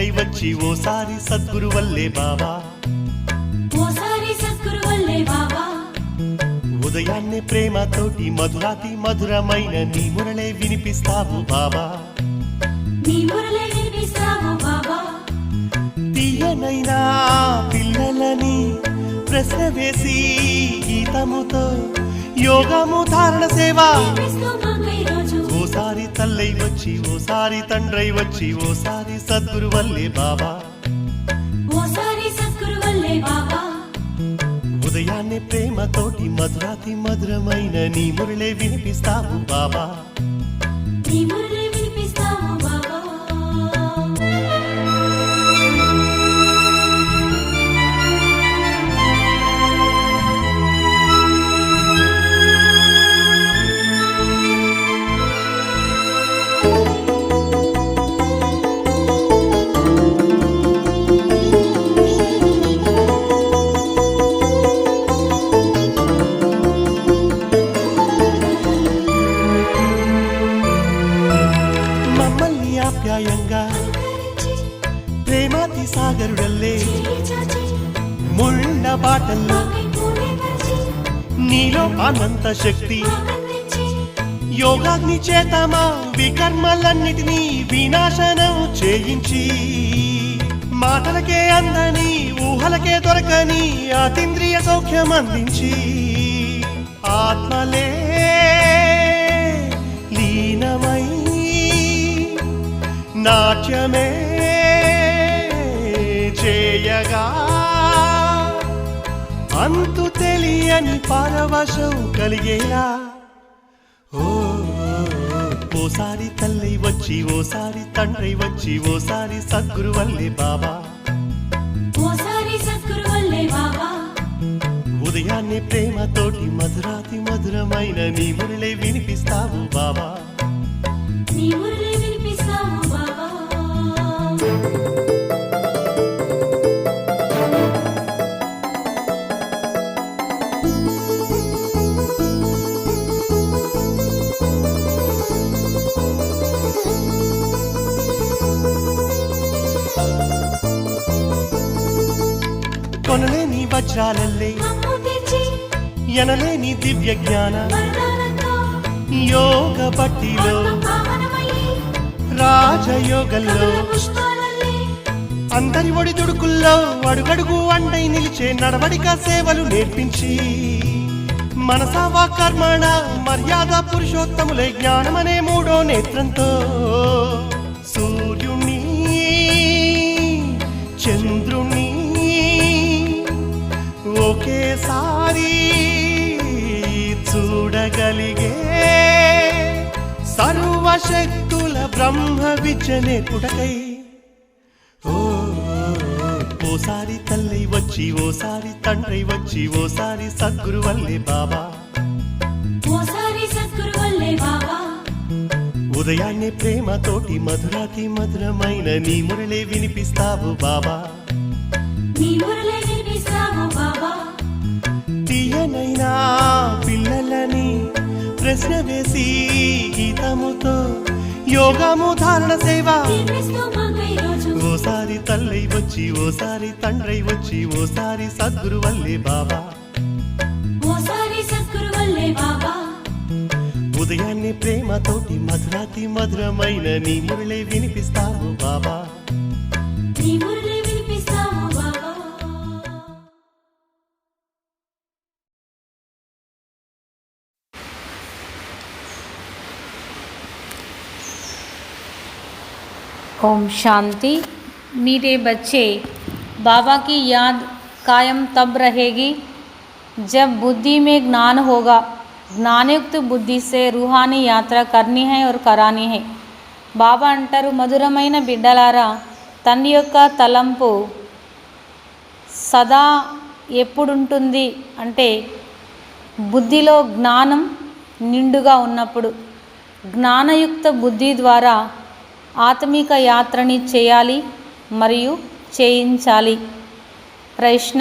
తండ్రై వచ్చి ఓసారి సద్గురు వల్లే బాబా, ఓసారి సద్గురు వల్లే బాబా. ఉదయాన్నే ప్రేమతోటి మధురాతి మధురమైన నీ మురళే వినిపిస్తావు బాబా, నీ మురళే వినిపిస్తావు బాబా. తీయనైనా పిల్లలని ప్రశ్న వేసి గీతముతో యోగము ధారణ సేవ, ఓసారి తల్లై వచ్చి ఓసారి తండ్రై వచ్చి ఓసారి సద్గురు వల్లే బాబా, ఓసారి సద్గురు వల్లే బాబా. ఉదయాన్నే ప్రేమతోటి మధురాతి మధురమైన నీ మురళే వినిపిస్తావు బాబా, నీ మురళే వినిపిస్తావు బాబా. ప్రేమాతి సాగరుడల్లే ముళ్ళ బాటల్లో నీలో అనంత శక్తి, యోగాగ్ని చేతమా వికర్మలన్నిటినీ వినాశనం చేయించి, మాటలకే అందని ఊహలకే దొరకని అతీంద్రియ సౌఖ్యం అందించి, ఆత్మలే లీనమై నాట్యమే చేయగా అంతు తెలియని పరవశం కలిగేలా, ఓసారి తల్లై వచ్చి ఓసారి తండ్రై వచ్చి ఓసారి సద్గురు వల్లే బాబా, ఓసారి సద్గురు వల్లే బాబా. ఉదయాన్నే ప్రేమతోటి మధురాతి మధురమైన నీ మురళే వినిపిస్తావు బాబా, నీ మురళే వినిపిస్తావు బాబా. కొనలేని వజ్రాలల్లే ఎనలేని దివ్య జ్ఞాన యోగ బట్టిలో రాజయోగంలో అందరి ఒడిదుడుకుల్లో అడుగడుగు అండై నిలిచే నడవడిక సేవలు నేర్పించి, మనసావా కర్మణ మర్యాద పురుషోత్తములే జ్ఞానమనే మూడో నేత్రంతో సూర్యుణ్ణి చంద్రుణ్ణి ఒకేసారి చూడగలిగే సర్వశక్తుల బ్రహ్మ విద్యనే పుడకై, ఓసారి తల్లై వచ్చి ఓసారి తండ్రై వచ్చి ఓసారి సద్గురు వల్లే బాబా, ఓసారి సద్గురు వల్లే బాబా. ఉదయాన్నే ప్రేమతోటి మధురాతి మధురమైన నీ మురళే వినిపిస్తావు బాబా, నీ మురళే వినిపిస్తావు బాబా. తీయనైనా పిల్లలని ప్రశ్న వేసి గీతముతో యోగము ధారణ సేవ, ఓసారి తల్లై వచ్చి ఓసారి తండ్రై వచ్చి ఓసారి సద్గురు వల్లే బాబా, ఓసారి సద్గురు వల్లే బాబా. ఉదయాన్నే ప్రేమతోటి మధురాతి మధురమైన నీ మురళే వినిపిస్తావు బాబా, నీ మురళే వినిపిస్తావు బాబా. ओम शांति। मेरे बच्चे, बाबा की याद कायम तब रहेगी जब बुद्धि में ज्ञान होगा। ज्ञानयुक्त बुद्धि से रूहानी यात्रा करनी है और करानी है। బాబా అంటారు, మధురమైన బిడ్డలారా, తండ్రి యొక్క తలంపు సదా ఎప్పుడుంటుంది అంటే బుద్ధిలో జ్ఞానం నిండుగా ఉన్నప్పుడు. జ్ఞానయుక్త బుద్ధి ద్వారా ఆత్మిక యాత్రని చేయాలి మరియు చేయించాలి. प्रश्न,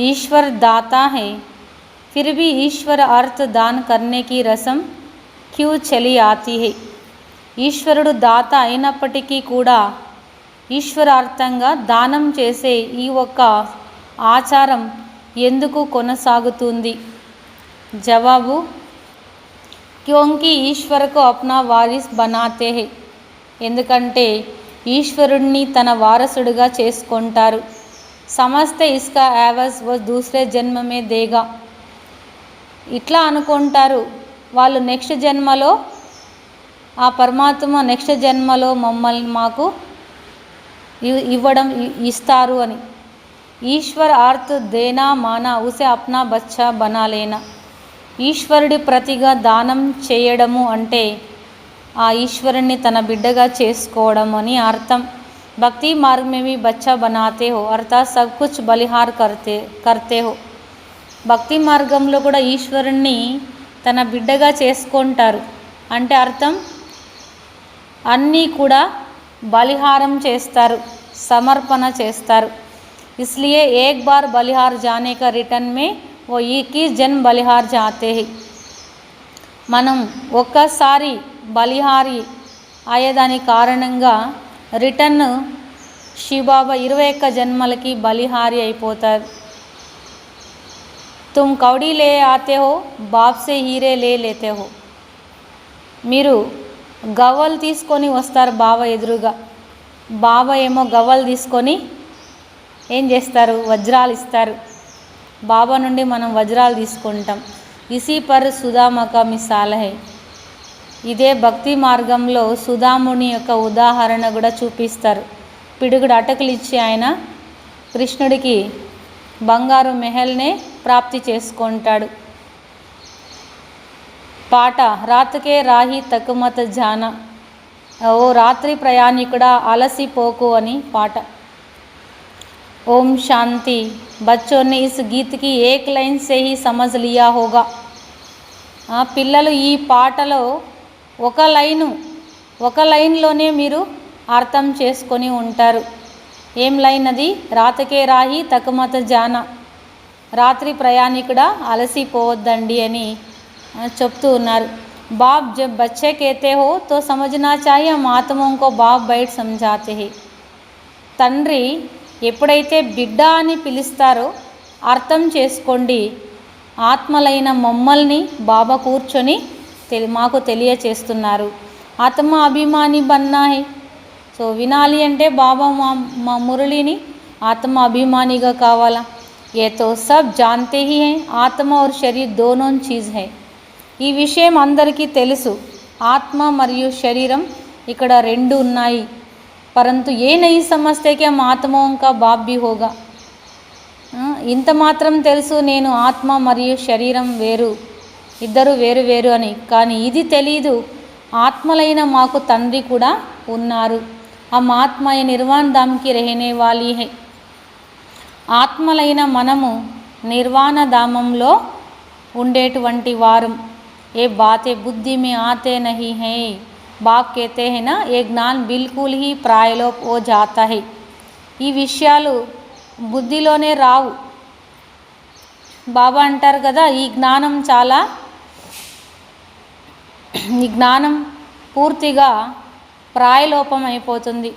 ईश्वर दाता है, फिर भी ईश्वर अर्थ दान करने की रस्म क्यों चली आती है? ఈశ్వరుడు దాత అయినప్పటికీ కూడా ఈశ్వరార్థంగా దానం చేసే ఈ ఒక్క ఆచారం ఎందుకు కొనసాగుతుంది? జవాబు, క్యోంకి ఈశ్వర్ కో అప్నా వారిస్ బనాతే హై. ఎందుకంటే ఈశ్వరుణ్ణి తన వారసుడిగా చేసుకుంటారు. సమస్తే ఇస్కా యావజ్ వ దూసరే జన్మ మే దేగా. ఇట్లా అనుకుంటారు, వాళ్ళు నెక్స్ట్ జన్మలో ఆ పరమాత్మ నెక్స్ట్ జన్మలో మమ్మల్ని మాకు ఇస్తారు అని. ఈశ్వర్ అర్థ్ దేనా మానా ఉసే అప్నా బచ్చా బనా లేనా. ఈశ్వరుడి ప్రతిగా దానం చేయడము అంటే ఆ ఈశ్వరుణ్ణి తన బిడ్డగా చేసుకోవడం అని అర్థం. భక్తి మార్గ మే భీ బచ్చా బనాతే హో అర్థాత్ సబ్ కుచ్ బలిహార్ కర్తే హో. భక్తి మార్గంలో కూడా ఈశ్వరుణ్ణి తన బిడ్డగా చేసుకుంటారు అంటే అర్థం అన్నీ కూడా బలిహారం చేస్తారు, సమర్పణ చేస్తారు. इसलिए एक बार बलिहार जाने का रिटर्न में वो 21 जन्म बलिहार जाते हैं. మనం ఒక్కసారి బలిహారి అయ్యేదాని కారణంగా రిటర్న్ శివబాబా 21 జన్మలకి బలిహారి అయిపోతారు. తుమ్ కౌడీ లే ఆతే హో బాప్ సే హీరే లే లేతే హో. మీరు గవ్వలు తీసుకొని వస్తారు బాబా ఎదురుగా. బాబా ఏమో గవ్వలు తీసుకొని ఏం చేస్తారు, వజ్రాలు ఇస్తారు. బాబా నుండి మనం వజ్రాలు తీసుకుంటాం. ఇసీ పర్ సుధామక మిసాల్ హై. ఇదే భక్తి మార్గంలో సుధాముని యొక్క ఉదాహరణ కూడా చూపిస్తారు. పిడుగుడు అటకులు ఇచ్చి ఆయన కృష్ణుడికి బంగారు మెహల్నే ప్రాప్తి చేసుకుంటాడు. పాట రాత్కే రాహి తక్కుమత జాన. ఓ రాత్రి ప్రయాణికుడా అలసిపోకు అని పాట. ओम शांति. बच्चों ने इस गीत की एक लाइन से ही समझ लिया होगा. పిల్లలు ఈ పాటలో ఒక లైన్లోనే మీరు అర్థం చేసుకొని ఉంటారు. ఏం లైన్ అది? రాతకే రాహి తకుమత జాన. రాత్రి ప్రయాణికుడా అలసిపోవద్దండి అని చెప్తూ ఉన్నారు. बाप जब बच्चे कहते हो तो समझना चाहिए हम आत्माओं को बाप बैठ समझाते हैं. తండ్రి ఎప్పుడైతే బిడ్డ అని పిలుస్తారో అర్థం చేసుకోండి, ఆత్మలైన మమ్మల్ని బాబా కూర్చొని మాకు తెలియచేస్తున్నారు. ఆత్మ అభిమాని బన్నా హై. సో వినాలి అంటే బాబా మా మురళిని ఆత్మ అభిమానిగా కావాలా. ఏ తో సబ్ జాన్తే హీ హై ఆత్మ और शरीर दोनों चीज़ है. ఈ విషయం అందరికీ తెలుసు. ఆత్మ మరియు శరీరం ఇక్కడ రెండు ఉన్నాయి. परंतु ये नहीं समझते कि हम आत्माओं का बाप भी होगा. ఇంత మాత్రం తెలుసు నేను ఆత్మ మరియు శరీరం వేరు, ఇద్దరు వేరు వేరు అని. కానీ ఇది తెలీదు, ఆత్మలైన మాకు తండ్రి కూడా ఉన్నారు. हम आत्मा ये निर्वाण धाम की रहने वाली है. ఆత్మలైన మనము నిర్వాణ ధామంలో ఉండేటువంటి వారం. ఏ బాతే బుద్ధి में आते नहीं हैं. బాప్ कहते हैं ना ये ज्ञान बिल्कुल ही प्रायलोप हो जाता है. ఈ విషయాలు బుద్ధిలోనే రావు. బాబా అంటారు కదా, ఈ జ్ఞానం పూర్తిగా ప్రాయలోపం అయిపోతుంది.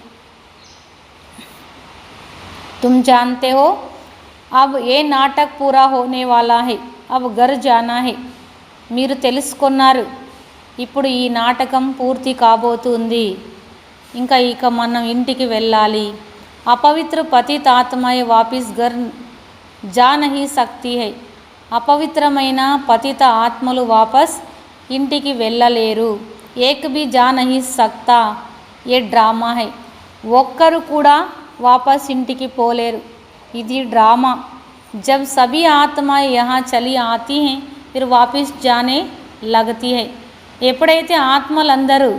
तुम जानते हो अब ये नाटक पूरा होने वाला है, अब घर जाना है. మీరు తెలుసుకున్నారు, ఇప్పుడు ఈ నాటకం పూర్తి కాబోతుంది, ఇక మనం ఇంటికి వెళ్ళాలి. అపవిత్ర పతిత ఆత్మయే వాపిస్ ఘర్ జా నహీ సక్తి హై. అపవిత్రమైన పతిత ఆత్మలు వాపస్ ఇంటికి వెళ్ళలేరు. ఏక్ భీ జా నహీ సక్తా, ఏ డ్రామా హై. ఒక్కరు కూడా వాపస్ ఇంటికి పోలేరు, ఇది డ్రామా. జబ్ సభీ ఆత్మాయే యహా చలి ఆతీ హై ఫిర్ వాపిస్ జానే లగతీ హై. ఎప్పుడైతే ఆత్మలందరూ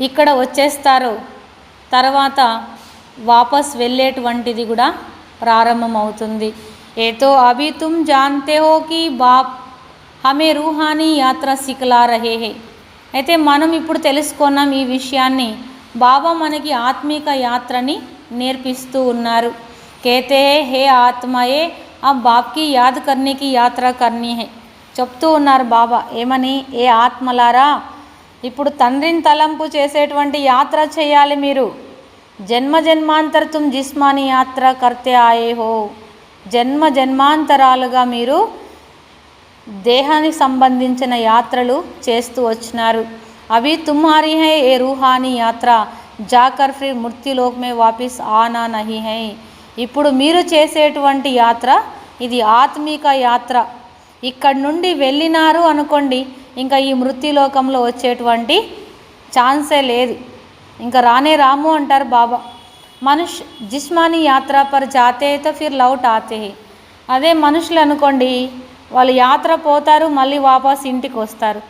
ఇక్కడ వచ్చేస్తారో తర్వాత వాపస్ వెళ్ళేటువంటిది కూడా ప్రారంభమవుతుంది. ఏతో అభి తుమ్ జాన్తే హో కి బాప్ హమే రూహానీ యాత్ర సిఖలా రహే హై. అయితే మనం ఇప్పుడు తెలుసుకున్నాం ఈ విషయాన్ని, బాబా మనకి ఆత్మీక యాత్రని నేర్పిస్తూ ఉన్నారు. कहते हैं हे ఆత్మయే अब बाप की याद करने की यात्रा करनी है. చెప్తూ ఉన్నారు బాబా ఏమని, ఏ ఆత్మలారా ఇప్పుడు తండ్రిని తలంపు చేసేటువంటి యాత్ర చేయాలి మీరు. జన్మ జన్మాంతర తుమ్ జిస్మానీ యాత్ర కర్తే ఆయే హో. జన్మ జన్మాంతరాలుగా మీరు దేహానికి సంబంధించిన యాత్రలు చేస్తూ వచ్చినారు. అవి తుమ్హారీ హై ఏ రూహానీ యాత్ర జాకర్ ఫిర్ మృత్యులోక్ మే వాపిస్ ఆనా నహీ హై. ఇప్పుడు మీరు చేసేటువంటి యాత్ర ఇది ఆత్మిక యాత్ర. ఇక్కడి నుండి వెళ్ళినారు అనుకోండి, ఇంకా ఈ మృత్యులోకంలో వచ్చేటువంటి ఛాన్సే లేదు, ఇంకా రానే రాము అంటారు బాబా. మనుష్ జిస్మానీ యాత్ర పర్ జాతే తో ఫిర్ లౌట్ ఆతే హై. అదే మనుషులు అనుకోండి, వాళ్ళు యాత్ర పోతారు, మళ్ళీ వాపస్ ఇంటికి వస్తారు.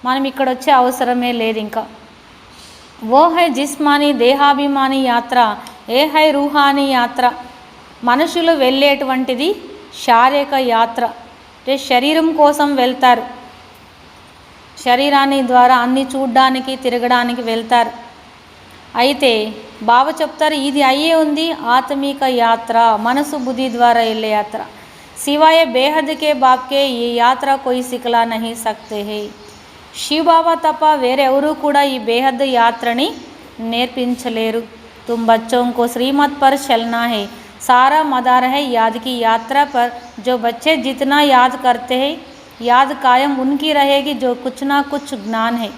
మనం ఇక్కడ వచ్చే అవసరమే లేదు. ఇంకా ఓ హై జిస్మానీ దేహాభిమాని యాత్ర, ఏ హై రూహానీ యాత్ర. మనుషులు వెళ్ళేటువంటిది శారీరక యాత్ర, అంటే శరీరం కోసం వెళ్తారు. శరీరాన్ని ద్వారా అన్ని చూడ్డానికి తిరగడానికి వెళ్తారు. అయితే బాబా చెప్తారు ఇది అయ్యే ఉంది ఆత్మిక యాత్ర, మనసు బుద్ధి ద్వారా వెళ్ళే యాత్ర. సివాయ బేహద్కే బాప్కే ఈ యాత్ర కోయి సిఖలా నహీ సక్తే హై. శివ బాబా తప్ప వేరెవరూ కూడా ఈ బేహద్ యాత్రని నేర్పించలేరు. తుమ్ బచ్చోं को श्रीमत पर चलना है, सारा मदार है याद की यात्रा पर. जो बच्चे जितना याद करते हैं याद कायम उनकी रहेगी, जो कुछ ना कुछ ज्ञान है.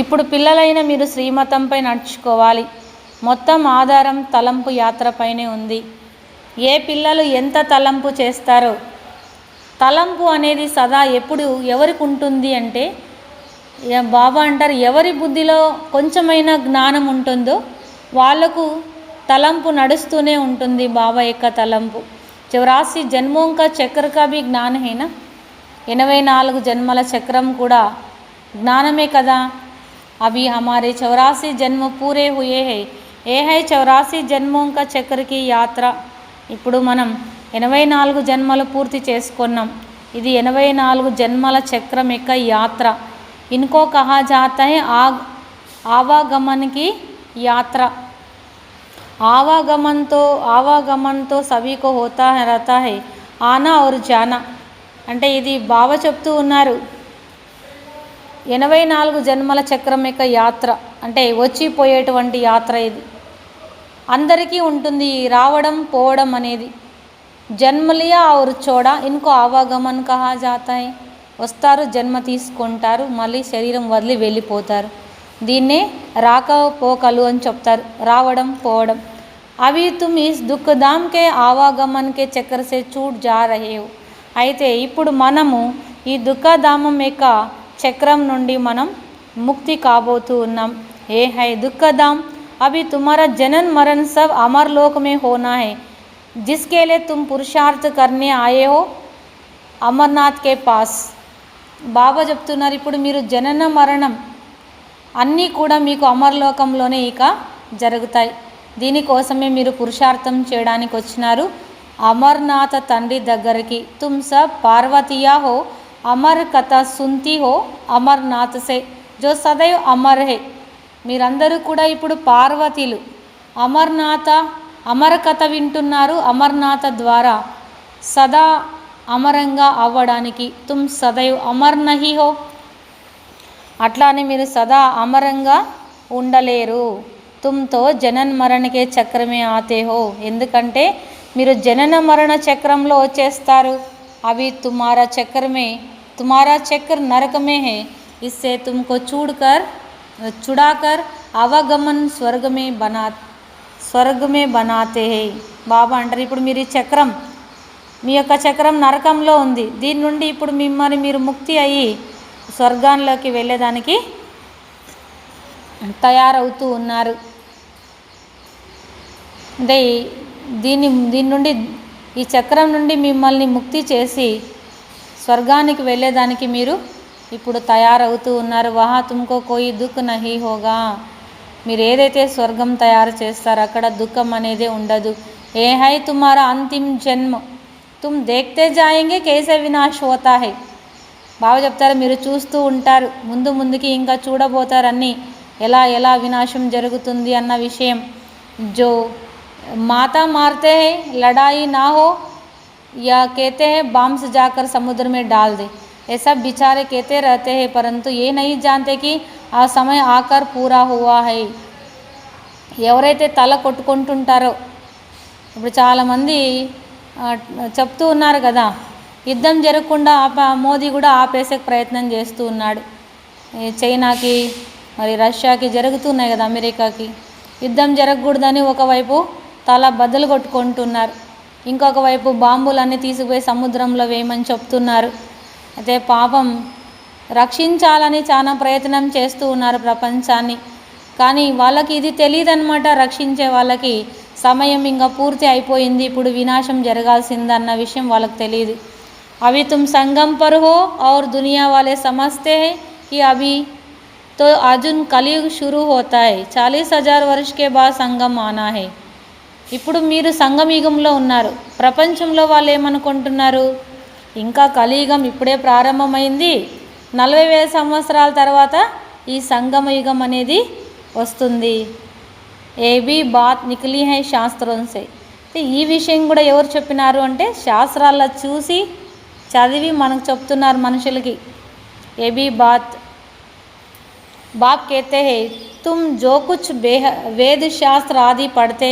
ఇప్పుడు పిల్లలైన మీరు శ్రీమతంపై నడుచుకోవాలి. మొత్తం ఆధారం తలంపు యాత్రపైనే ఉంది. ఏ పిల్లలు ఎంత తలంపు చేస్తారో, తలంపు అనేది సదా ఎప్పుడు ఎవరికి ఉంటుంది అంటే, బాబా అంటారు ఎవరి బుద్ధిలో కొంచెమైనా జ్ఞానం ఉంటుందో వాళ్లకు తలంపు నడుస్తూనే ఉంటుంది. బాబా యొక్క తలంపు 84 జన్మోं का चक्र का भी ज्ञान है ना. 84 జన్మల చక్రం కూడా జ్ఞానమే కదా. अभी हमारे 84 जन्म पूरे हुए हैं. ఏ హై 84 జన్మోं का चक्र की యాత్ర. ఇప్పుడు మనం 84 జన్మలు పూర్తి చేసుకున్నాం. ఇది 84 జన్మల చక్రం యొక్క యాత్ర. इनको कहा जाता है आवागमन की यात्रा. आवागमन तो सभी को होता है रहता है आना और जाना. అంటే ఇది బాబా చెప్తూ ఉన్నారు 84 జన్మల చక్రం యొక్క యాత్ర అంటే వచ్చిపోయేటువంటి యాత్ర. ఇది అందరికీ ఉంటుంది రావడం పోవడం అనేది. జన్మ లియా ఔర్ చోడా ఇన్కో ఆవాగమన్ కహా జాతా హై. వస్తారు, జన్మ తీసుకుంటారు, మళ్ళీ శరీరం వదిలి వెళ్ళిపోతారు. దీన్నే రాకపోకలు అని చెప్తారు, రావడం పోవడం. అవి తుమ్ ఇస్ దుఃఖధామ్ కే ఆవాగమన్ కే చక్ర సే छूट जा रहे हो. అయితే ఇప్పుడు మనము ఈ దుఃఖధామం యొక్క చక్రం నుండి మనం ముక్తి కాబోతూ ఉన్నాం. ఏ హై దుఃఖధామ్. अभी तुम्हारा जनन मरण सब अमर लोक में होना है, जिसके लिए तुम पुरुषार्थ करने आए हो అమర్నాథ్ కే పాస్. బాబా చెప్తున్నారు ఇప్పుడు మీరు జనన మరణం అన్నీ కూడా మీకు అమర్లోకంలోనే ఇక జరుగుతాయి. దీనికోసమే మీరు పురుషార్థం చేయడానికి వచ్చినారు అమర్నాథ తండ్రి దగ్గరికి. తుమ్ సబ్ పార్వతీయా హో, అమర్ కథ సుంతి హో అమర్నాథ్ సే జో సదైవ్ అమర్ హే. మీరందరూ కూడా ఇప్పుడు పార్వతీలు. అమర కథ వింటున్నారు అమర్నాథ ద్వారా సదా అమరంగా అవ్వడానికి. తుమ్ సదైవ్ అమర్ నహీ హో, అట్లానే మీరు సదా అమరంగా ఉండలేరు. తుమ్తో జనన్ మరణకే చక్రమే ఆతే హో, ఎందుకంటే మీరు జనన మరణ చక్రంలో వచ్చేస్తారు. అవి తుమారా చక్రమే, తుమారా చక్ర నరకమే హే. ఇస్సే తుమ్కో చుడాకర్ అవగమన్ స్వర్గమే బనాతే హే. బాబా అంటారు ఇప్పుడు మీరు ఈ చక్రం, మీ యొక్క చక్రం నరకంలో ఉంది, దీని నుండి ఇప్పుడు మిమ్మల్ని మీరు ముక్తి అయ్యి స్వర్గాల్లోకి వెళ్ళేదానికి తయారవుతూ ఉన్నారు. అంటే దీని నుండి ఈ చక్రం నుండి మిమ్మల్ని ముక్తి చేసి స్వర్గానికి వెళ్ళేదానికి మీరు ఇప్పుడు తయారవుతూ ఉన్నారు. వహా తుమ్కో కోయి దుఃఖ్ నహీ హోగా. మీరు ఏదైతే స్వర్గం తయారు చేస్తారో అక్కడ దుఃఖం అనేదే ఉండదు. ఏ హై తుమారా అంతిమ జన్మ, తుమ్ దేఖ్తే జాయేంగే కేసే వినాశ్ హోతా హై. బాబా చెప్తారు మీరు చూస్తూ ఉంటారు, ముందుకి ఇంకా చూడబోతారు అన్నీ ఎలా ఎలా వినాశం జరుగుతుంది అన్న విషయం. జో మాతా మారతే హై లడాయి నా హో యా కేతే హై బాంబ్స్ జాకర్ సముద్ర మే డాల్ దే. ये सब बेचारे कहते रहते हैं, परंतु ये नहीं जानते कि ఆ समय आकर पूरा हुआ है. ఎవరైతే తల కొట్టుకుంటుంటారో, ఇప్పుడు చాలామంది చెప్తూ ఉన్నారు కదా, యుద్ధం జరగకుండా మోదీ కూడా ఆపేసే ప్రయత్నం చేస్తూ ఉన్నాడు. చైనాకి మరి రష్యాకి జరుగుతున్నాయి కదా, అమెరికాకి యుద్ధం జరగకూడదని ఒకవైపు తల బద్దలు కొట్టుకుంటున్నారు, ఇంకొక వైపు బాంబులన్నీ తీసుకుపోయి సముద్రంలో వేయమని చెప్తున్నారు. అయితే పాపం రక్షించాలని చాలా ప్రయత్నం చేస్తూ ఉన్నారు ప్రపంచాన్ని. కానీ వాళ్ళకి ఇది తెలియదన్నమాట, రక్షించే వాళ్ళకి సమయం ఇంకా పూర్తి అయిపోయింది, ఇప్పుడు వినాశం జరగాల్సిందన్న విషయం వాళ్ళకి తెలియదు. अभी तुम संगम पर हो और दुनिया वाले समझते हैं कि अभी तो अर्जुन कलयुग शुरू होता है, 40,000 वर्ष के बाद संगम आना है. ఇప్పుడు మీరు సంగమయుగంలో ఉన్నారు. ప్రపంచంలో వాళ్ళు ఏమనుకుంటున్నారు, ఇంకా కలియుగం ఇప్పుడే ప్రారంభమైంది, 40,000 సంవత్సరాల తర్వాత ఈ సంగమయుగం అనేది వస్తుంది. ఏబీ బాత్ నికలి హై శాస్త్రం సే. ఈ విషయం కూడా ఎవరు చెప్పినారు అంటే శాస్త్రాల్లో చూసి చదివి మనకు చెప్తున్నారు మనుషులకి. ఏబీ బాత్ बाप कहते हैं तुम जो कुछ वेद शास्त्र आदि पढ़ते,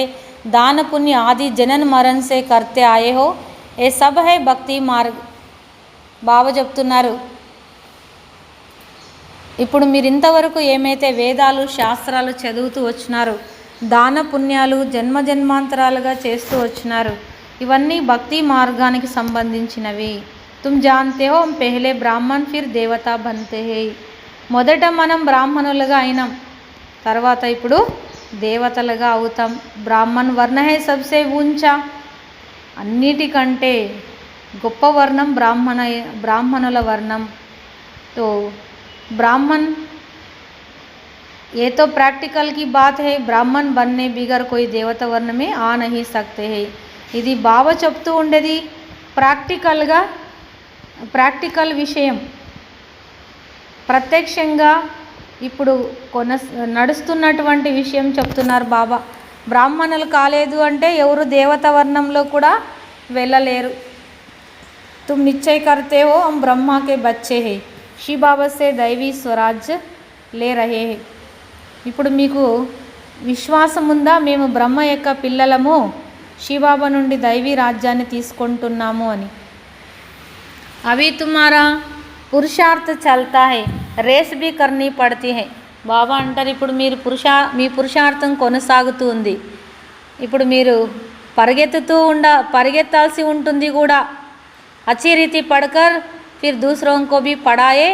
दान पुण्य आदि जनन मरण से करते आए हो, ये सब है भक्ति मार्ग. బాబా చెప్తున్నారు, ఇప్పుడు మీరు ఇంతవరకు ఏమైతే వేదాలు శాస్త్రాలు చదువుతూ వచ్చినారు, దాన పుణ్యాలు జన్మజన్మాంతరాలుగా చేస్తూ వచ్చినారు, ఇవన్నీ భక్తి మార్గానికి సంబంధించినవి. తుమ్ జాన్తే హో హమ్ పెహలే బ్రాహ్మణ్ ఫిర్ దేవతా బన్తే హై. మొదట మనం బ్రాహ్మణులుగా అయినాం, తర్వాత ఇప్పుడు దేవతలుగా అవుతాం. బ్రాహ్మణ్ వర్ణ హై సబ్సే ఊంచా, అన్నిటికంటే గొప్ప వర్ణం బ్రాహ్మణుల వర్ణం. తో ब्राह्मण ये तो प्रैक्टिकल की बात है, ब्राह्मण बनने बिगर कोई देवता वर्ण में आ नहीं सकते हैं. ఇది బాబా చెప్తూ ఉండేది ప్రాక్టికల్ విషయం. ప్రత్యక్షంగా ఇప్పుడు నడుస్తున్నటువంటి విషయం చెప్తున్నారు బాబా. బ్రాహ్మణులు కాలేదు అంటే ఎవరు దేవతా వర్ణంలో కూడా వెళ్ళలేరు. तुम निश्चय करते हो हम ब्रह्मा के बच्चे हैं, श्री बाबा से दैवी स्वराज्य ले रहे हैं. ఇప్పుడు మీకు విశ్వాసం ఉందా, మేము బ్రహ్మ యొక్క పిల్లలము, శివబాబా నుండి దైవీ రాజ్యాన్ని తీసుకుంటున్నాము అని. అవి తుమారా పురుషార్థ చల్తా హై, రేస్ బి కర్నీ పడతీ హై. బాబా అంటారు, ఇప్పుడు మీ పురుషార్థం కొనసాగుతూ ఉంది, ఇప్పుడు మీరు పరిగెత్తాల్సి ఉంటుంది కూడా. अच्छी रीति पढ़कर फिर दूसरों को भी पढ़ाए,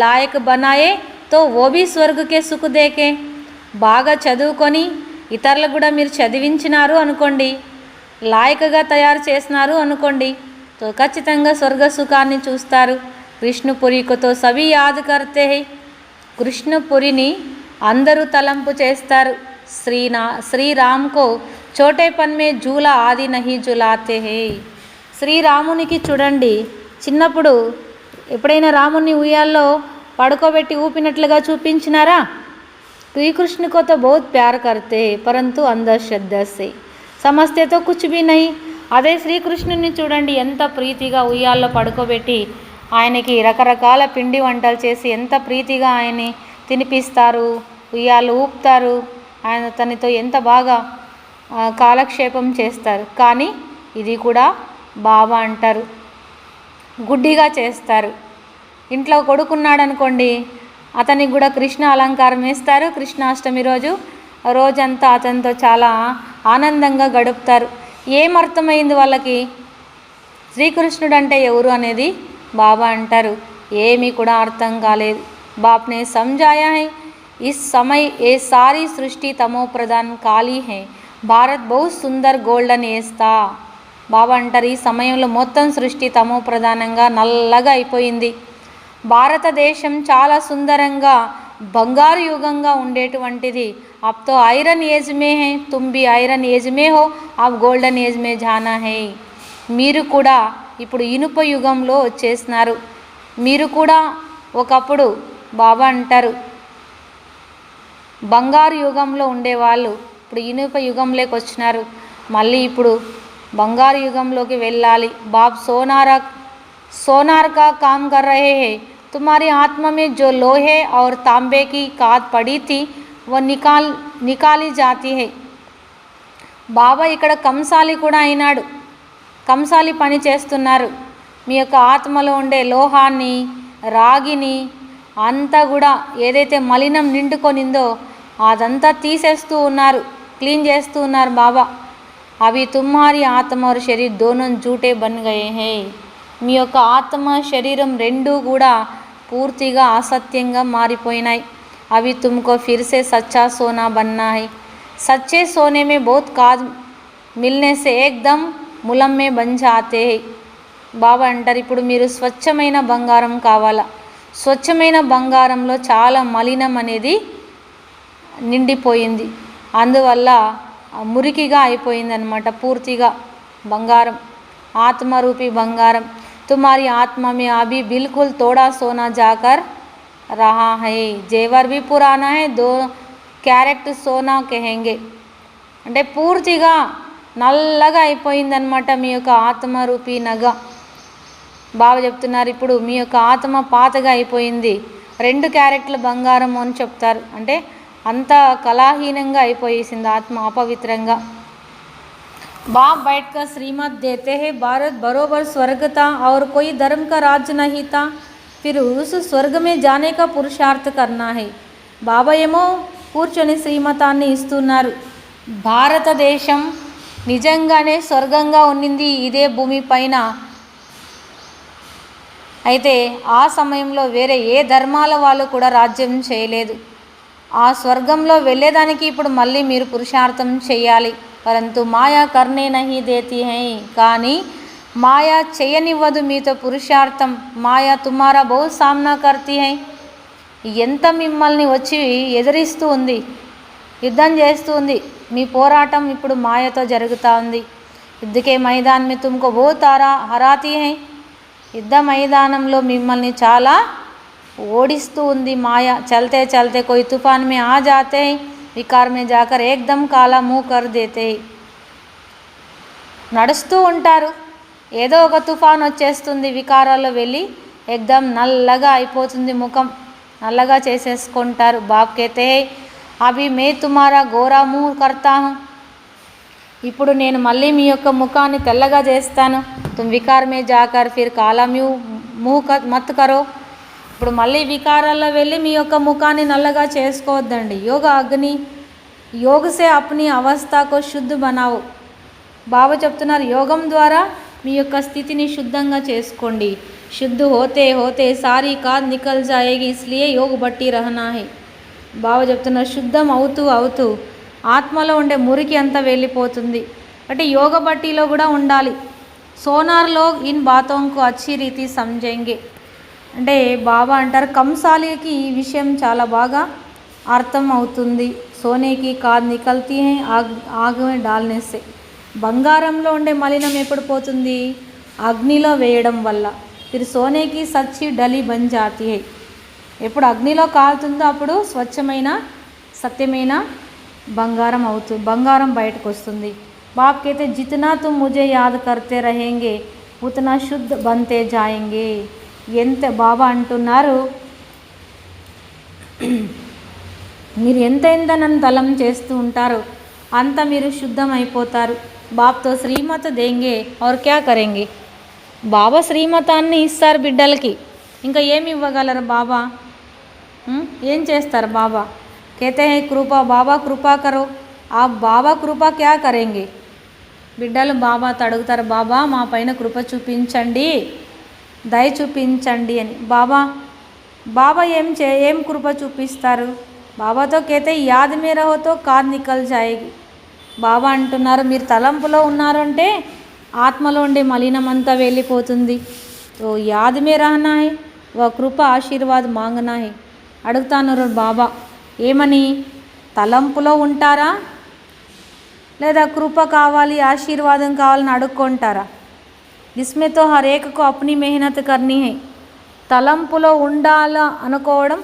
लायक बनाए, तो वो भी स्वर्ग के सुख देके. బాగా చదువుకొని ఇతరులకు కూడా మీరు చదివించినారు అనుకోండి, లాయకగా తయారు చేసినారు అనుకోండి, తో ఖచ్చితంగా స్వర్గ సుఖాన్ని చూస్తారు. కృష్ణపురితో సభీ యాద్ కర్తే హై, కృష్ణపురిని అందరూ తలంపు చేస్తారు. శ్రీరామ్కో చోటే పన్మే జూలా ఆది నహి జులాతే హై. శ్రీరామునికి చూడండి, చిన్నప్పుడు ఎప్పుడైనా రాముని ఉయ్యాల్లో పడుకోబెట్టి ఊపినట్లుగా చూపించినారా? శ్రీకృష్ణ को तो बहुत प्यार करते हैं, परंतु अंधश्रद्धा से समझते तो कुछ भी नहीं. అదే శ్రీకృష్ణుని చూడండి, ఎంత ప్రీతిగా ఉయ్యాల్లో పడుకోబెట్టి ఆయనకి రకరకాల పిండి వంటలు చేసి ఎంత ప్రీతిగా ఆయన్ని తినిపిస్తారు, ఉయ్యాలు ఊపుతారు, ఆయన తనతో ఎంత బాగా కాలక్షేపం చేస్తారు. కానీ ఇది కూడా బాబా అంటారు గుడ్డిగా చేస్తారు. ఇంట్లో కొడుకున్నాడు అనుకోండి, అతనికి కూడా కృష్ణ అలంకారం వేస్తారు. కృష్ణాష్టమి రోజంతా అతనితో చాలా ఆనందంగా గడుపుతారు. ఏమర్థమైంది వాళ్ళకి శ్రీకృష్ణుడు అంటే ఎవరు అనేది? బాబా అంటారు ఏమీ కూడా అర్థం కాలేదు. బాప్నే సమझाया है इस समय ये सारी सृष्टि तमो प्रधान काली है, भारत बहुत सुंदर गोल्डन एज था. బాబా అంటారు ఈ సమయంలో మొత్తం సృష్టి తమో ప్రధానంగా నల్లగా అయిపోయింది. భారతదేశం చాలా సుందరంగా బంగారు యుగంగా ఉండేటువంటిది. అబ్ తో ఐరన్ ఏజ్ మే హై, తుమ్ భీ ఐరన్ ఏజ్ మే హో, అబ్ గోల్డెన్ ఏజ్ మే జానా హై. మీరు కూడా ఇప్పుడు ఇనుప యుగంలో వచ్చేసినారు. మీరు కూడా ఒకప్పుడు బాబా అంటారు బంగారు యుగంలో ఉండేవాళ్ళు ఇప్పుడు ఇనుప యుగంలోకి వచ్చినారు. మళ్ళీ ఇప్పుడు బంగారు యుగంలోకి వెళ్ళాలి. బాబ్ सोनार का काम कर रहे हैं। तुम्हारी आत्मा में जो लोहे और तांबे की खाद पड़ी थी वह निकाली जाती है. బాబా ఇక్కడ కంసాలి కూడా అయినాడు. కంసాలి పని చేస్తున్నారు. మీ యొక్క ఆత్మలో ఉండే లోహాన్ని, రాగిని అంతా కూడా ఏదైతే మలినం నిండుకొనిందో అదంతా తీసేస్తూ ఉన్నారు, క్లీన్ చేస్తూ ఉన్నారు బాబా. అవి తుమ్హారి ఆత్మ और शरीर दोनों झूठे बन गए हैं. మీ యొక్క ఆత్మ శరీరం రెండూ కూడా పూర్తిగా అసత్యంగా మారిపోయినాయి. అవి तुमको फिर से सच्चा सोना बनना है. सच्चे सोने में बहुत काज मिलने से एकदम मुलम में बन जाते हैं. బాబా అంటారు ఇప్పుడు మీరు స్వచ్ఛమైన బంగారం కావాలా. స్వచ్ఛమైన బంగారంలో చాలా మలినం అనేది నిండిపోయింది. అందువల్ల మురికిగా అయిపోయింది అన్నమాట పూర్తిగా బంగారం, ఆత్మరూపి బంగారం. तुम्हारी आत्मा में अभी बिल्कुल थोड़ा सोना जाकर रहा है. जेवर भी पुराना है, 2 క్యారెట్ సోనా కహెంగే. అంటే పూర్తిగా నల్లగా అయిపోయిందనమాట మీ యొక్క ఆత్మరూపి నగ. బాబా చెప్తున్నారు ఇప్పుడు మీ యొక్క ఆత్మ పాతగా అయిపోయింది, 2 క్యారెట్ల బంగారం అని చెప్తారు. అంటే అంత కళాహీనంగా అయిపోయేసింది ఆత్మ, అపవిత్రంగా. बाप बैठकर श्रीमत देते हैं. भारत बरोबर स्वर्ग था और कोई धर्म का राज्य नहीं था. फिर उस स्वर्ग में जाने का पुरुषार्थ करना है. బాబా ఏమో కూర్చొని శ్రీమతాన్ని ఇస్తున్నారు. భారతదేశం నిజంగానే స్వర్గంగా ఉన్నింది ఇదే భూమి పైన. అయితే ఆ సమయంలో వేరే ఏ ధర్మాల వాళ్ళు కూడా రాజ్యం చేయలేదు. ఆ స్వర్గంలో వెళ్ళేదానికి ఇప్పుడు మళ్ళీ మీరు పురుషార్థం చేయాలి. పరంతు మాయా కర్నే నహీ దేతి హై. కానీ మాయా చేయనివ్వదు మీతో పురుషార్థం. మాయా తుమారా బహు సామ్నా కర్తీ హై. ఎంత మిమ్మల్ని వచ్చి ఎదిరిస్తూ ఉంది, యుద్ధం చేస్తూ ఉంది. మీ పోరాటం ఇప్పుడు మాయతో జరుగుతూ ఉంది. యుద్ధకే మైదాన్ మీ తుమ్కో బహుత్ హరాతీ హై. యుద్ధ మైదానంలో మిమ్మల్ని చాలా ఓడిస్తూ ఉంది మాయ. చల్తే చల్తే కోయి తుఫాన్ మే ఆ జాతే హై, వికార్ మే జాకర్ ఏకదమ్ కాలా ముహ్ కర్ దేతే. నడుస్తూ ఉంటారు, ఏదో ఒక తుఫాన్ వచ్చేస్తుంది, వికారాల్లో వెళ్ళి ఏకదమ్ నల్లగా అయిపోతుంది, ముఖం నల్లగా చేసేసుకుంటారు. బాప్ కేతే అభి మే తుమారా గోరా ముహ్ కర్తా హూ. ఇప్పుడు నేను మళ్ళీ మీ యొక్క ముఖాన్ని తెల్లగా చేస్తాను. తుమ్ వికార్ మే జాకర్ ఫిర్ కాలా ముహ్ మత్ కరో. ఇప్పుడు మళ్ళీ వికారాల్లో వెళ్ళి మీ యొక్క ముఖాన్ని నల్లగా చేసుకోవద్దండి. యోగ అగ్ని యోగసే అప్ని అవస్థకు శుద్ధ బనావు. బాబా చెప్తున్నారు యోగం ద్వారా మీ యొక్క స్థితిని శుద్ధంగా చేసుకోండి. శుద్ధ హోతే హోతే సారీ కాద్ నికల్ జాయేగి, ఇస్లియే యోగ బట్టి రహనా హై. బాబా చెప్తున్నారు శుద్ధం అవుతూ అవుతూ ఆత్మలో ఉండే మురికి అంతా వెళ్ళిపోతుంది. అంటే యోగ బట్టిలో కూడా ఉండాలి. సోనార్ లోగ్ ఇన్ బాతోంకు అచ్చి రీతి సమझेंगे. అంటే బాబా అంటారు కంసాలికి ఈ విషయం చాలా బాగా అర్థం అవుతుంది. సోనేకి కాద్ నికల్తీ హై ఆగ్ మే డాల్నే సే. బంగారంలో ఉండే మలినం ఎప్పుడు పోతుంది? అగ్నిలో వేయడం వల్ల. ఫిర్ సోనేకి సచ్చి డలి బన్ జాతీ హై. ఎప్పుడు అగ్నిలో కాలుతుందో అప్పుడు స్వచ్ఛమైన సత్యమైన బంగారం అవుతుంది, బంగారం బయటకు వస్తుంది. బాప్ కైతే జితనా తుమ్ ముజే యాద్ కర్తే రహేంగే ఉతనా శుద్ధ బంతే జాయేంగే. ఎంత బాబా అంటున్నారు మీరు ఎంత నన్ను తలం చేస్తూ ఉంటారో అంత మీరు శుద్ధం అయిపోతారు. బాప్తో శ్రీమత దేంగే और क्या करेंगे. బాబా శ్రీమతాన్ని ఇస్తారు బిడ్డలకి, ఇంకా ఏమి ఇవ్వగలరు బాబా? ఏం చేస్తారు బాబా? कहते हैं कृपा బాబా కృపా కరో. ఆ బాబా కృపా క్యా కరేంగే. బిడ్డలు బాబాతో అడుగుతారు బాబా మా పైన కృప చూపించండి, దయ చూపించండి అని. బాబా ఏం కృప చూపిస్తారు? బాబాతో కేతే యాద్ మే రహోతో కాద్ నికల్ జాయేగి. బాబా అంటున్నారు మీరు తలంపులో ఉన్నారంటే ఆత్మలో ఉండే మలినం అంతా వెళ్ళిపోతుంది. ఓ యాద్ మే రహనా హై, వా కృప ఆశీర్వాద్ మాంగనా హై. అడుగుతాను బాబా ఏమని? తలంపులో ఉంటారా లేదా కృప కావాలి ఆశీర్వాదం కావాలని అడుక్కుంటారా? इसमें तो हर एक को अपनी मेहनत करनी है. తలంపులో ఉండాలా అనుకోవడం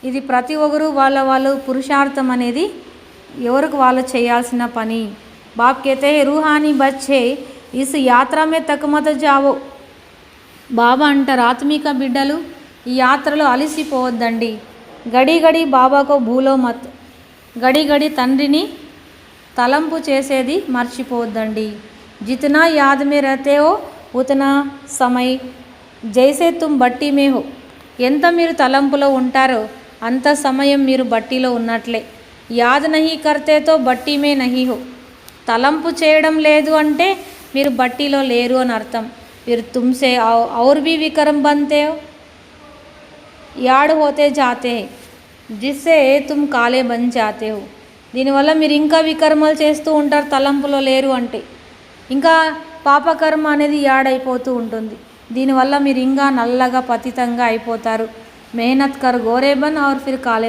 ఇది ప్రతి ఒక్కరు వాళ్ళు పురుషార్థం అనేది ఎవరికి వాళ్ళు చేయాల్సిన పని. బాప్ कहते हैं रूहानी बच्चे इस यात्रा में तक मत जाओ. బాబా అంటారు, ఆత్మిక బిడ్డలు ఈ యాత్రలో అలసిపోవద్దండి. గడి గడి బాబాకో భూలో మత్, గడి గడి తండ్రిని తలంపు చేసేది మర్చిపోవద్దండి. జితనా యాద్ మే రహతే హో ఉతనా సమయ్ జైసే తుమ్ బట్టి మే హో, ఎంత మీరు తలంపులో ఉంటారో అంత సమయం మీరు బట్టీలో ఉన్నట్లే. యాద్ నహీ కర్తే తో బట్టి మే నహీ హో, తలంపు చేయడం లేదు అంటే మీరు బట్టీలో లేరు అని అర్థం. మీరు తుమ్సే ఔర్ భీ వికరం బంతే హో, యాడ్ హోతే జాతే హై జిస్సే తుమ్ కాలే బన్ జాతే హో, దీనివల్ల మీరు ఇంకా వికర్మలు చేస్తూ ఉంటారు తలంపులో లేరు అంటే. ఇంకా పాపకర్మ అనేది యాడైపోతూ ఉంటుంది, దీనివల్ల మీరు ఇంకా నల్లగా పతితంగా అయిపోతారు. मेहनत कर गोरे बन और फिर काले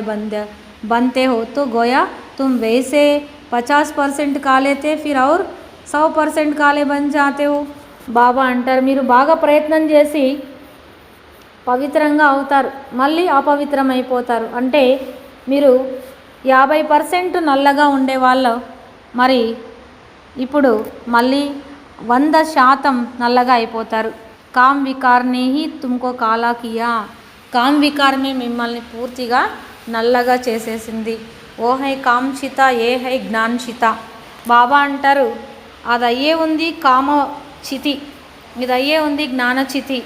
बनते हो तो गोया तुम वैसे 50% काले थे फिर और 100% काले बन जाते हो. బాబా అంటారు, మీరు బాగా ప్రయత్నం చేసి పవిత్రంగా అవుతారు, మళ్ళీ అపవిత్రం అయిపోతారు. అంటే మీరు 50% నల్లగా ఉండేవాళ్ళు మరి ఇప్పుడు మళ్ళీ 100% నల్లగా అయిపోతారు. కామ్ వికార్నే హీ తుమ్కో కాలా కియా, కామ్ వికారమే మిమ్మల్ని పూర్తిగా నల్లగా చేసేసింది. ఓ హై కాంక్షిత ఏ హై జ్ఞానచిత. బాబా అంటారు, అది అయ్యే ఉంది కామచితి, ఇది అయ్యే ఉంది జ్ఞానచితి.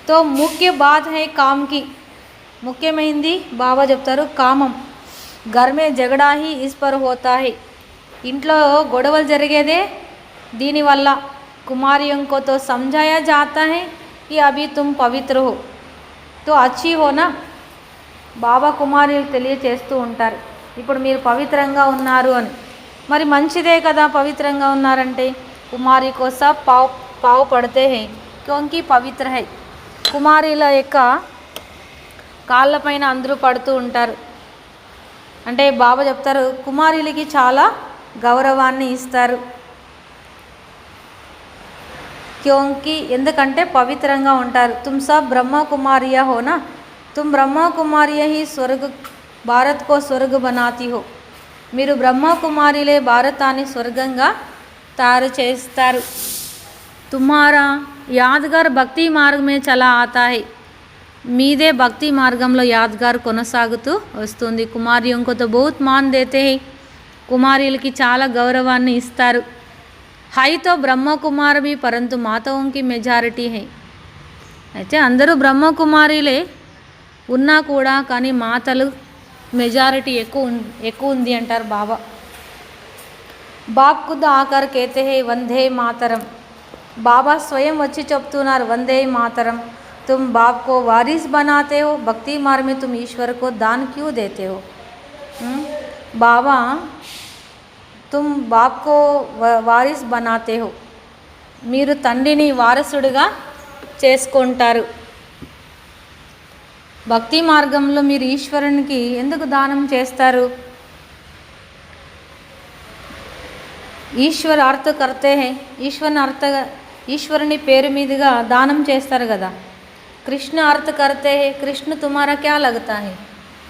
తో ముఖ్య బాత్ హై కామ్కి, ముఖ్యమైంది బాబా చెప్తారు కామం. గర్మే జగడా హీ ఇస్ పర్ హోతా హై, ఇంట్లో గొడవలు జరిగేదే దీనివల్ల. కుమారియంకోతో సమझाया जाता है कि अभी तुम पवित्र हो तो अच्छी हो ना. బాబా కుమారులు తెలియచేస్తూ ఉంటారు, ఇప్పుడు మీరు పవిత్రంగా ఉన్నారు అని. మరి మంచిదే కదా పవిత్రంగా ఉన్నారంటే. కుమారి కో సబ్ పావు పడితే హై క్యోంకి పవిత్ర హై, కుమారీల యొక్క కాళ్ళపైన అందరూ పడుతూ ఉంటారు. అంటే బాబా చెప్తారు కుమారీలకి చాలా గౌరవాన్ని ఇస్తారు. క్యోంకి ఎందుకంటే పవిత్రంగా ఉంటారు. తుమ్ sub Brahma కుమారియా హోనా, Tum Brahma కుమారియా he స్వర్గ భారత్ కో స్వర్గ బనాతి హో, మీరు బ్రహ్మ కుమారిలే భారతాన్ని స్వర్గంగా తయారు చేస్తారు. తుమ్హారా యాద్గార్ భక్తి మార్గమే చలా ఆతా హై, మీదే భక్తి మార్గంలో యాద్గార్ కొనసాగుతూ వస్తుంది. కుమారియంకో తో బహుత్ మాన్ దేతే హై, కుమారీలకి చాలా గౌరవాన్ని ఇస్తారు. హై తో బ్రహ్మ కుమార్ భీ పరంతు మాతాओंकी మెజారిటీ హై, అయితే అందరూ బ్రహ్మ కుమారీలే ఉన్నా కూడా కానీ మాతలు మెజారిటీ ఎక్కువ ఉంది అంటారు బాబా. బాప్ ఖుద్ ఆకర్ కేతే హై వందే మాతరం, బాబా స్వయం వచ్చి చెప్తున్నారు వందే మాతరం. तुम बाप को वारिस बनाते हो, भक्ति मार्ग में तुम ईश्वर को दान क्यों देते हो. बाबा तुम बाप को वारिस बनाते हो, మీరు తండ్రిని వారసుడిగా చేసుకుంటారు. భక్తి మార్గంలో మీరు ఈశ్వరునికి ఎందుకు దానం చేస్తారు. ఈశ్వర్ అర్థ కర్తే హై, ఈశ్వరుని పేరు మీదుగా దానం చేస్తారు కదా. కృష్ణ అర్థ కర్తే హై, కృష్ణ తుమారా క్యా లగతా హై,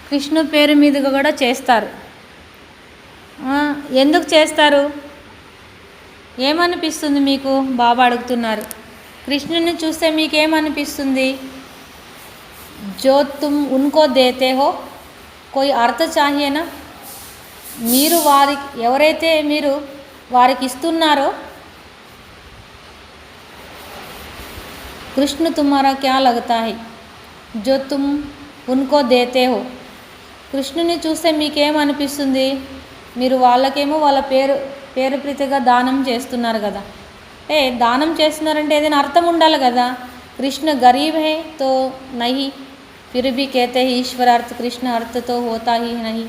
కృష్ణ పేరు మీదుగా కూడా చేస్తారు. ఎందుకు చేస్తారు, ఏమనిపిస్తుంది మీకు బాబా అడుగుతున్నారు. కృష్ణుని చూస్తే మీకేమనిపిస్తుంది. జో తుమ్ ఉన్కో దేతే హో కోయి అర్థ చాహియేనా, మీరు వారికి ఎవరైతే మీరు వారికి ఇస్తున్నారో కృష్ణ తుమారా క్యా లగతా హై జో తుమ్ ఉన్కో దేతే హో, కృష్ణుని చూస్తే మీకేమనిపిస్తుంది. మీరు వాళ్ళకేమో వాళ్ళ పేరు ప్రీతిగా దానం చేస్తున్నారు కదా. దానం చేస్తున్నారంటే ఏదైనా అర్థం ఉండాలి కదా. కృష్ణ గరీబ్ హై తో నహి ఫిర్ భీ కేతే హై ఈశ్వరార్థ కృష్ణ అర్థతో హోతా హీ నహి.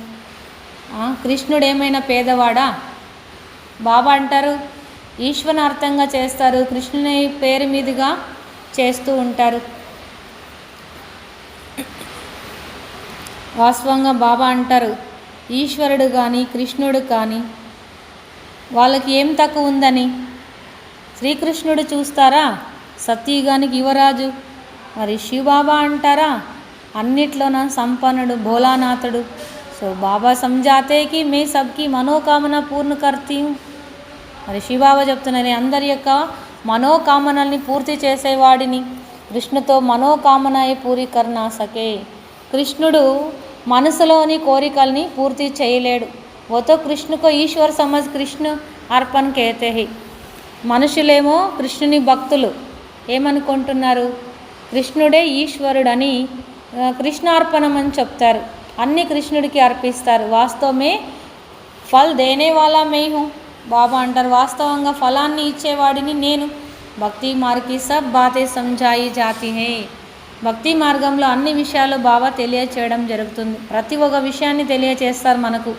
కృష్ణుడు ఏమైనా పేదవాడా. బాబా అంటారు ఈశ్వరార్థంగా చేస్తారు, కృష్ణుని పేరు మీదుగా చేస్తూ ఉంటారు. వాస్తవంగా బాబా అంటారు ఈశ్వరుడు కానీ కృష్ణుడు కానీ వాళ్ళకి ఏం తక్కువ ఉందని. శ్రీకృష్ణుడు చూస్తారా సత్యయుగానికి యువరాజు, మరి శివబాబా అంటారా అన్నిట్లోన సంపన్నుడు భోలానాథుడు. సో బాబా సమझाते कि मैं सबकी మనోకామన పూర్ణ करती हूँ. మరి శివబాబా చెప్తున్నారు అందరి యొక్క మనోకామనల్ని పూర్తి చేసేవాడిని. కృష్ణతో మనోకామనాయి పూరి కర్నా సకే. కృష్ణుడు మనసులోని కోరికల్ని పూర్తి చేయలేడు. ఓతో కృష్ణుకో ఈశ్వర్ సమజ్ కృష్ణ అర్పణ కేతే హై. మనుషులేమో కృష్ణుని భక్తులు ఏమనుకుంటున్నారు, కృష్ణుడే ఈశ్వరుడని కృష్ణార్పణం అని చెప్తారు, అన్నీ కృష్ణుడికి అర్పిస్తారు. వాస్తవమే ఫల్ దేనే వాలా మే హూ. బాబా అంటారు వాస్తవంగా ఫలాన్ని ఇచ్చేవాడిని నేను. భక్తి మార్గీ సబ్ బాతే సంజాయి జాతి హై. భక్తి మార్గంలో అన్ని విషయాలు బాబా తెలియచేయడం జరుగుతుంది. ప్రతి ఒక్క విషయాన్ని తెలియచేస్తారు మనకు.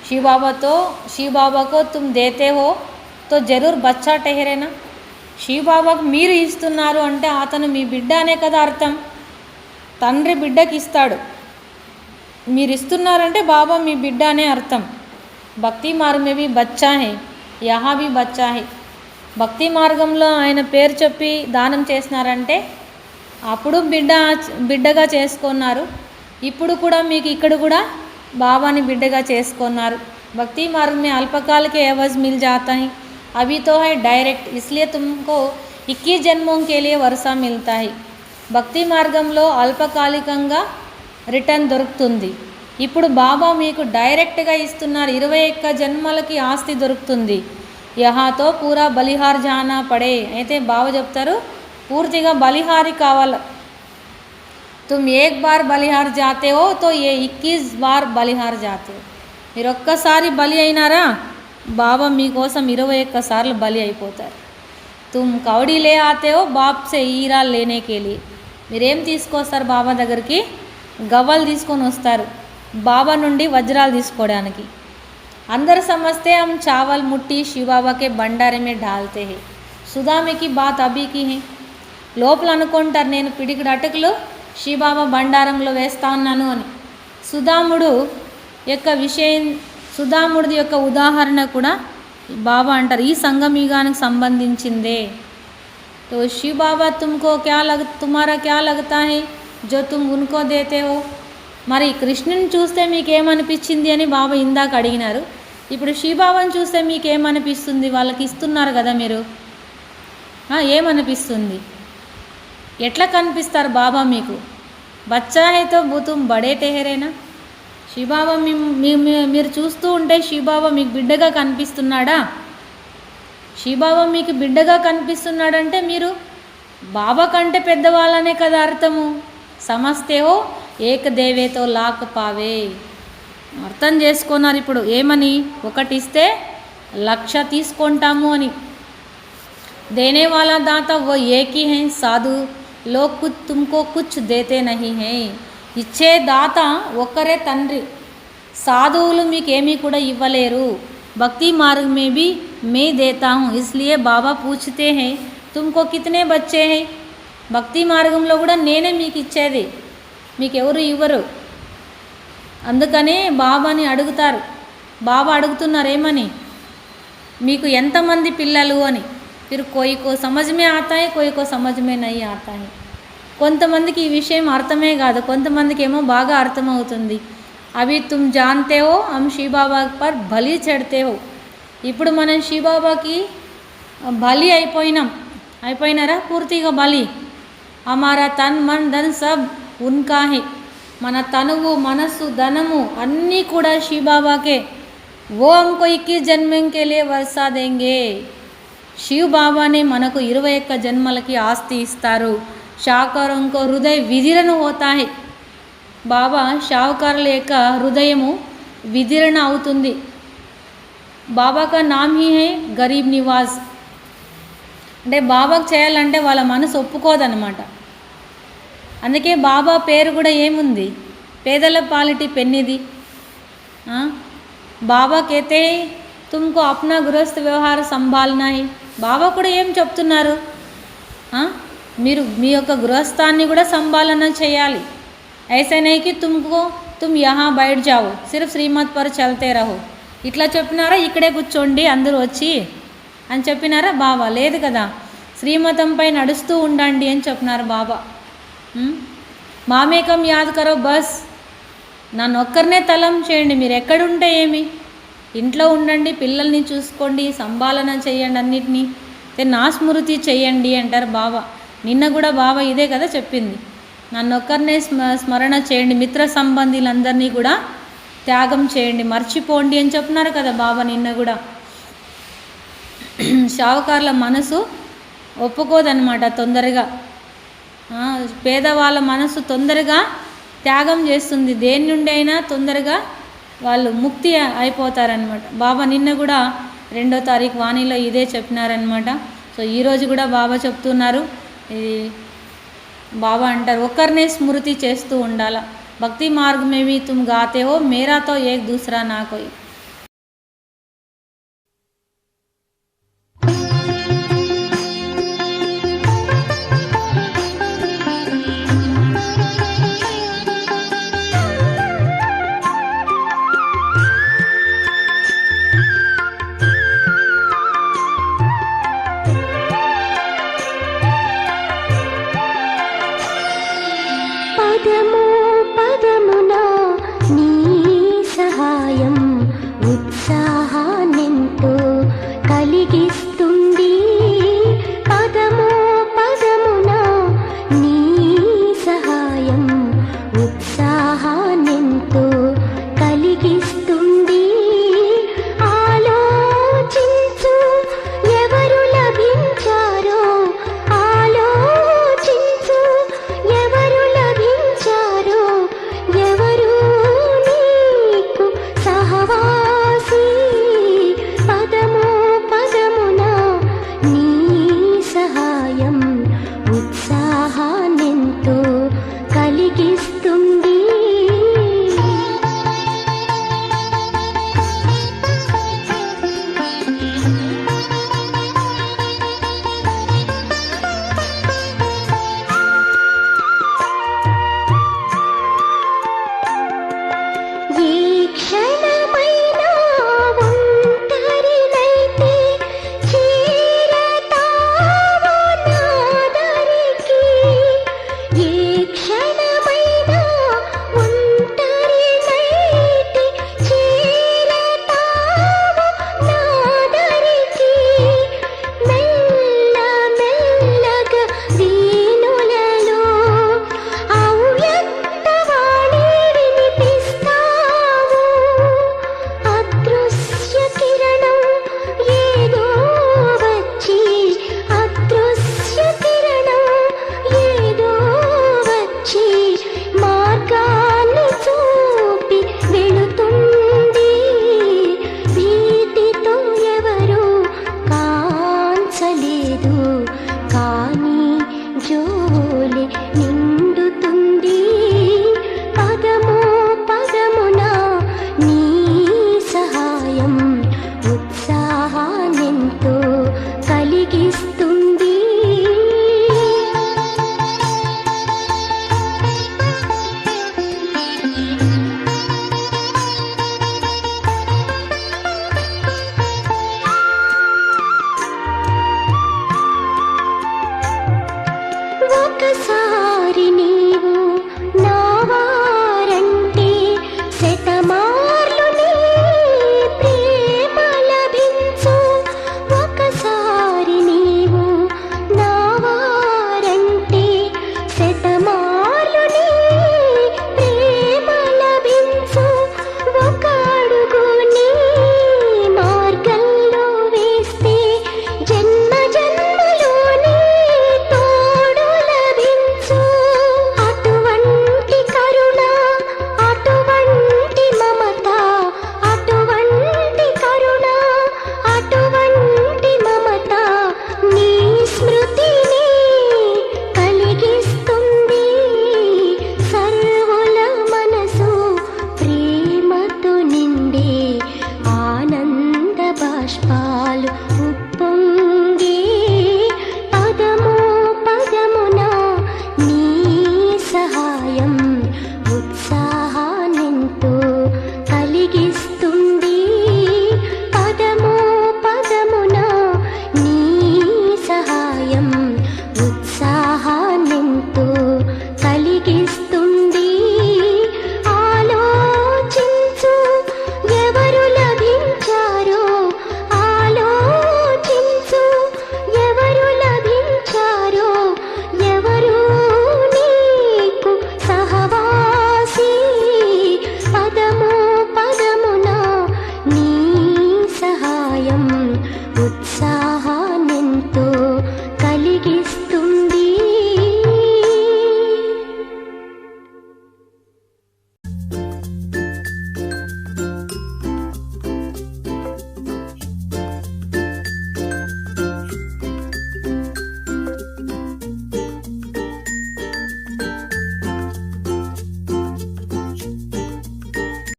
శివ్ బాబాకో తుమ్ దేతే హో తో జరూర్ బచ్చా టెహరేనా. శివ్ బాబాకు మీరు ఇస్తున్నారు అంటే అతను మీ బిడ్డ అనే కదా అర్థం. తండ్రి బిడ్డకి ఇస్తాడు, మీరు ఇస్తున్నారంటే బాబా మీ బిడ్డ అనే అర్థం. భక్తి మార్గమే బి బచ్చా హై, యహా బి బచ్చా హై. భక్తి మార్గంలో ఆయన పేరు చెప్పి దానం చేసినారంటే అప్పుడు బిడ్డగా చేసుకున్నారు, ఇప్పుడు కూడా మీకు ఇక్కడ కూడా బాబాని బిడ్డగా చేసుకున్నారు. భక్తి మార్ग में अल्पकाल के एवज मिल जाता है, अभी तो है डायरेक्ट, इसलिए तुमको 21 जन्मों के लिए वर्षा मिलता है. భక్తి మార్గంలో అల్పకాలికంగా రిటర్న్ దొరుకుతుంది. ఇప్పుడు బాబా మీకు డైరెక్ట్గా ఇస్తున్నారు, 21 జన్మలకి ఆస్తి దొరుకుతుంది. యహాతో పూరా బలిహార్ జానా పడే. అయితే బాబా చెప్తారు పూర్తిగా బలిహారి కావాలి. तुम एक बार बलिहार जाते हो तो ये 21 बार బలిహార్ जाते हो. మీరు ఒక్కసారి బలి అయినారా బాబా మీకోసం 21 సార్లు బలి అయిపోతారు. तुम कौड़ी ले आते हो बाप से हीरा लेने के लिए. మీరేం తీసుకొస్తారు బాబా దగ్గరికి, గవ్వలు తీసుకొని వస్తారు బాబా నుండి వజ్రాలు తీసుకోవడానికి. అందరు సమझते हम चावल मुट्ठी शिव बाबा के भंडारे में डालते हैं. సుదామి की बात अभी की है. లోపల అనుకుంటారు నేను పిడికిడు అటుకులు శివబాబా బండారంలో వేస్తా ఉన్నాను అని. సుధాముడిది యొక్క ఉదాహరణ కూడా బాబా అంటారు ఈ సంగమయుగానికి సంబంధించిందే. तो शिव बाबा तुमको तुम्हारा क्या लगता है जो तुम उनको देते हो. మరి కృష్ణుని చూస్తే మీకు ఏమనిపించింది అని బాబా ఇందాక అడిగినారు. ఇప్పుడు శివబాబాని చూస్తే మీకు ఏమనిపిస్తుంది, వాళ్ళకి ఇస్తున్నారు కదా మీరు, ఏమనిపిస్తుంది, ఎట్లా కనిపిస్తారు బాబా మీకు. బచ్చా హై తో తుమ్ బడే టెహరేనా. శివబాబా మీరు చూస్తూ ఉంటే శివబాబా మీకు బిడ్డగా కనిపిస్తున్నాడా. శివబాబా మీకు బిడ్డగా కనిపిస్తున్నాడంటే మీరు బాబా కంటే పెద్దవాళ్ళనే కదా అర్థము. సమస్తే హో ఏక దేవేతో లాక్ పావే. అర్థం చేసుకున్నారు ఇప్పుడు ఏమని, ఒకటి ఇస్తే 1,00,000 తీసుకుంటాము అని. देने वाला दाता वो एक ही है, साधु लोग कुछ तुमको कुछ देते नहीं हैं. ఇచ్చే దాత ఒక్కరే తండ్రి, సాధువులు మీకేమీ కూడా ఇవ్వలేరు. భక్తి మార్ग में भी मैं देता हूँ, इसलिए బాబా పూछते हैं तुमको कितने बच्चे हैं. భక్తి మార్గంలో కూడా నేనే మీకు ఇచ్చేది, మీకెవరు ఇవ్వరు. అందుకనే బాబాని అడుగుతారు. బాబా అడుగుతున్నారు ఏమని, మీకు ఎంతమంది పిల్లలు అని. फिर कोई को समझ में आता है, कोई को समझ में नहीं आता है. కొంతమందికి ఈ విషయం అర్థమే కాదు, కొంతమందికి ఏమో బాగా అర్థమవుతుంది. అవి తుమ్ జాన్తే హో హమ్ శివ బాబా పర్ బలి చడితే హో. ఇప్పుడు మనం శివ బాబాకి బలి అయిపోయినారా పూర్తిగా బలి. హమారా తన్ మన్ ధన్ సబ్ ఉన్కా హై. మన తనువు మనస్సు ధనము అన్నీ కూడా శివ బాబాకే. वो हमको 21 जन्म के लिए वर्षा देंगे. శివ్ బాబానే మనకు 21 జన్మలకి ఆస్తి ఇస్తారు. షావుకారుంకో హృదయ విదిరణ హోతా హై. బాబా షావుకారుల యొక్క హృదయము విదిరణ అవుతుంది. బాబా కా నామ్ హీ హై గరీబ్ నివాజ్. అంటే బాబాకు చేయాలంటే వాళ్ళ మనసు ఒప్పుకోదన్నమాట. అందుకే బాబా పేరు కూడా ఏముంది, పేదల పాలిటి పెన్నిది. బాబా కేతే తుమ్కో అప్నా గృహస్థ వ్యవహార సంభాలనా హై. బాబా కూడా ఏం చెప్తున్నారు, మీరు మీ యొక్క గృహస్థాన్ని కూడా సంభాలన చేయాలి. ఐసా నహీ కి తుమ్ యహా బయట జాओ, సిర్ఫ్ శ్రీమత్ పర్ చల్తే రహో. ఇట్లా చెప్పినారా, ఇక్కడే కూర్చోండి అందరూ వచ్చి అని చెప్పినారా బాబా. లేదు కదా, శ్రీమతంపై నడుస్తూ ఉండండి అని చెప్పినారు బాబా. మామేకం యాద్ కరో బస్, నన్ను ఒక్కరినే తలం చేయండి. మీరు ఎక్కడుంటే ఏమి, ఇంట్లో ఉండండి, పిల్లల్ని చూసుకోండి, సంభాలన చేయండి, అన్నిటినీ నా స్మృతి చేయండి అంటారు బాబా. నిన్న కూడా బాబా ఇదే కదా చెప్పింది, నన్ను ఒక్కరినే స్మరణ చేయండి, మిత్ర సంబంధీలందరినీ కూడా త్యాగం చేయండి, మర్చిపోండి అని చెప్తున్నారు కదా బాబా నిన్న కూడా. షావుకారుల మనసు ఒప్పుకోదన్నమాట తొందరగా, పేదవాళ్ళ మనసు తొందరగా త్యాగం చేస్తుంది, దేని నుండి అయినా తొందరగా వాళ్ళు ముక్తి అయిపోతారనమాట. బాబా నిన్న కూడా 2వ తారీఖు వాణిలో ఇదే చెప్పినారనమాట. సో ఈరోజు కూడా బాబా చెప్తున్నారు, ఇది బాబా అంటారు ఒక్కరినే స్మృతి చేస్తూ ఉండాల. భక్తి మార్గ మే భీ తుమ్ గాతే హో మేరా తో ఏక్ దూసరా నా కోయి.